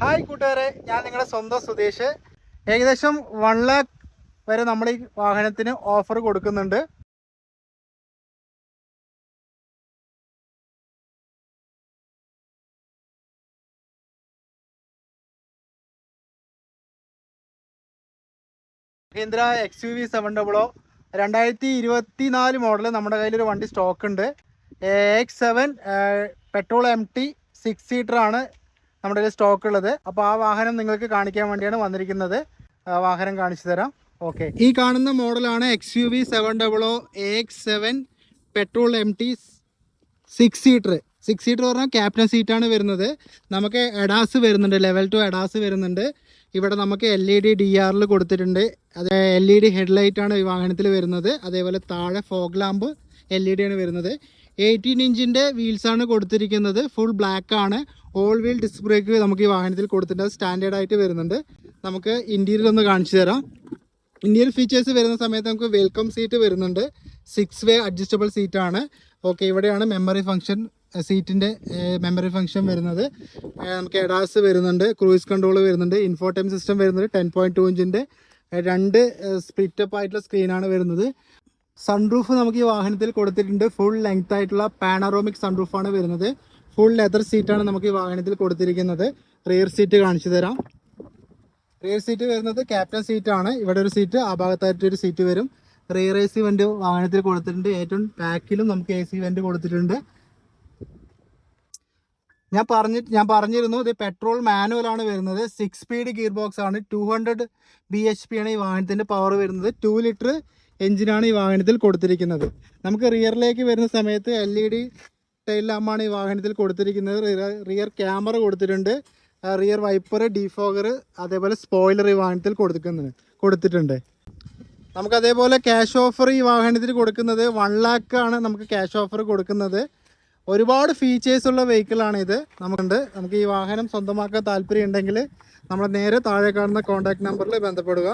Hi കൂട്ടുകാരെ, ഞാൻ നിങ്ങളുടെ സ്വന്തം സുദേശ്. ഏകദേശം 1 lakh വരെ നമ്മൾ ഈ വാഹനത്തിന് ഓഫർ കൊടുക്കുന്നുണ്ട്. മഹീന്ദ്ര XUV 700 2024 മോഡൽ നമ്മുടെ കയ്യിലൊരു വണ്ടി സ്റ്റോക്ക് ഉണ്ട്. AX7 പെട്രോൾ MT 6 സീറ്റർ ആണ് നമ്മുടെ കയ്യിൽ സ്റ്റോക്ക് ഉള്ളത്. അപ്പോൾ ആ വാഹനം നിങ്ങൾക്ക് കാണിക്കാൻ വേണ്ടിയാണ് വന്നിരിക്കുന്നത്. വാഹനം കാണിച്ചു തരാം. ഓക്കെ, ഈ കാണുന്ന മോഡലാണ് XUV 700 AX7 petrol MT 6 seater പറഞ്ഞാൽ ക്യാപ്റ്റൻ സീറ്റാണ് വരുന്നത്. നമുക്ക് എഡാസ് വരുന്നുണ്ട്, ലെവൽ 2 എഡാസ് വരുന്നുണ്ട്. ഇവിടെ നമുക്ക് LED DRL കൊടുത്തിട്ടുണ്ട്. അത് LED ഹെഡ്ലൈറ്റാണ് ഈ വാഹനത്തിൽ വരുന്നത്. അതേപോലെ താഴെ ഫോഗ് ലാമ്പ് LED ആണ് വരുന്നത്. 18 ഇഞ്ചിൻ്റെ വീൽസാണ് കൊടുത്തിരിക്കുന്നത്. ഫുൾ ബ്ലാക്ക് ആണ്. ഓൾ വീൽ ഡിസ്ക് ബ്രേക്ക് നമുക്ക് ഈ വാഹനത്തിൽ കൊടുത്തിട്ടുണ്ട്. സ്റ്റാൻഡേർഡ് ആയിട്ട് വരുന്നുണ്ട്. നമുക്ക് ഇൻറ്റീരിയർ ഒന്ന് കാണിച്ചു തരാം. ഇൻറ്റീരിയർ ഫീച്ചേഴ്സ് വരുന്ന സമയത്ത് നമുക്ക് വെൽക്കം സീറ്റ് വരുന്നുണ്ട്. 6 വേ അഡ്ജസ്റ്റബിൾ സീറ്റാണ്. ഓക്കെ, ഇവിടെയാണ് മെമ്മറി ഫംഗ്ഷൻ, സീറ്റിൻ്റെ മെമ്മറി ഫംഗ്ഷൻ വരുന്നത്. നമുക്ക് എഡാസ് വരുന്നുണ്ട്, ക്രൂയിസ് കൺട്രോൾ വരുന്നുണ്ട്, ഇൻഫോടൈം സിസ്റ്റം വരുന്നുണ്ട്. 10.2 ഇഞ്ചിൻ്റെ 2 സ്പ്ലിറ്റപ്പ് ആയിട്ടുള്ള സ്ക്രീനാണ് വരുന്നത്. സൺറൂഫ് നമുക്ക് ഈ വാഹനത്തിൽ കൊടുത്തിട്ടുണ്ട്. ഫുൾ ലെങ്ത് ആയിട്ടുള്ള പാനറോമിക് സൺറൂഫാണ് വരുന്നത്. ഫുൾ ലെതർ സീറ്റാണ് നമുക്ക് ഈ വാഹനത്തിൽ കൊടുത്തിരിക്കുന്നത്. റിയർ സീറ്റ് കാണിച്ചു തരാം. റിയർ സീറ്റ് വരുന്നത് ക്യാപ്റ്റൻ സീറ്റാണ്. ഇവിടെ ഒരു സീറ്റ്, ആ ഭാഗത്തായിട്ടൊരു സീറ്റ് വരും. റിയർ AC വെന്റ് വാഹനത്തിൽ കൊടുത്തിട്ടുണ്ട്. ഏറ്റവും ബാക്കിലും നമുക്ക് AC വെന്റ് കൊടുത്തിട്ടുണ്ട്. ഞാൻ പറഞ്ഞിരുന്നു, ഇത് പെട്രോൾ മാനുവൽ ആണ് വരുന്നത്. 6 സ്പീഡ് ഗിയർ ബോക്സ് ആണ്. 200 bhp ആണ് ഈ വാഹനത്തിൻ്റെ പവർ വരുന്നത്. 2 ലിറ്റർ എഞ്ചിനാണ് ഈ വാഹനത്തിൽ കൊടുത്തിരിക്കുന്നത്. നമുക്ക് റിയറിലേക്ക് വരുന്ന സമയത്ത് LED ടൈൽ ലാമ്പാണ് ഈ വാഹനത്തിൽ കൊടുത്തിരിക്കുന്നത്. റിയർ ക്യാമറ കൊടുത്തിട്ടുണ്ട്. റിയർ വൈപ്പർ, ഡിഫോഗർ, അതേപോലെ സ്പോയിലർ ഈ വാഹനത്തിൽ കൊടുത്തിട്ടുണ്ട്. നമുക്ക് അതേപോലെ ക്യാഷ് ഓഫർ ഈ വാഹനത്തിൽ കൊടുക്കുന്നത് 1 lakh ആണ് നമുക്ക് ക്യാഷ് ഓഫർ കൊടുക്കുന്നത്. ഒരുപാട് ഫീച്ചേഴ്സുള്ള വെഹിക്കിളാണ് ഇത്. നമുക്ക് ഈ വാഹനം സ്വന്തമാക്കാൻ താല്പര്യം ഉണ്ടെങ്കിൽ നമ്മൾ നേരെ താഴെ കാണുന്ന കോൺടാക്ട് നമ്പറിൽ ബന്ധപ്പെടുക.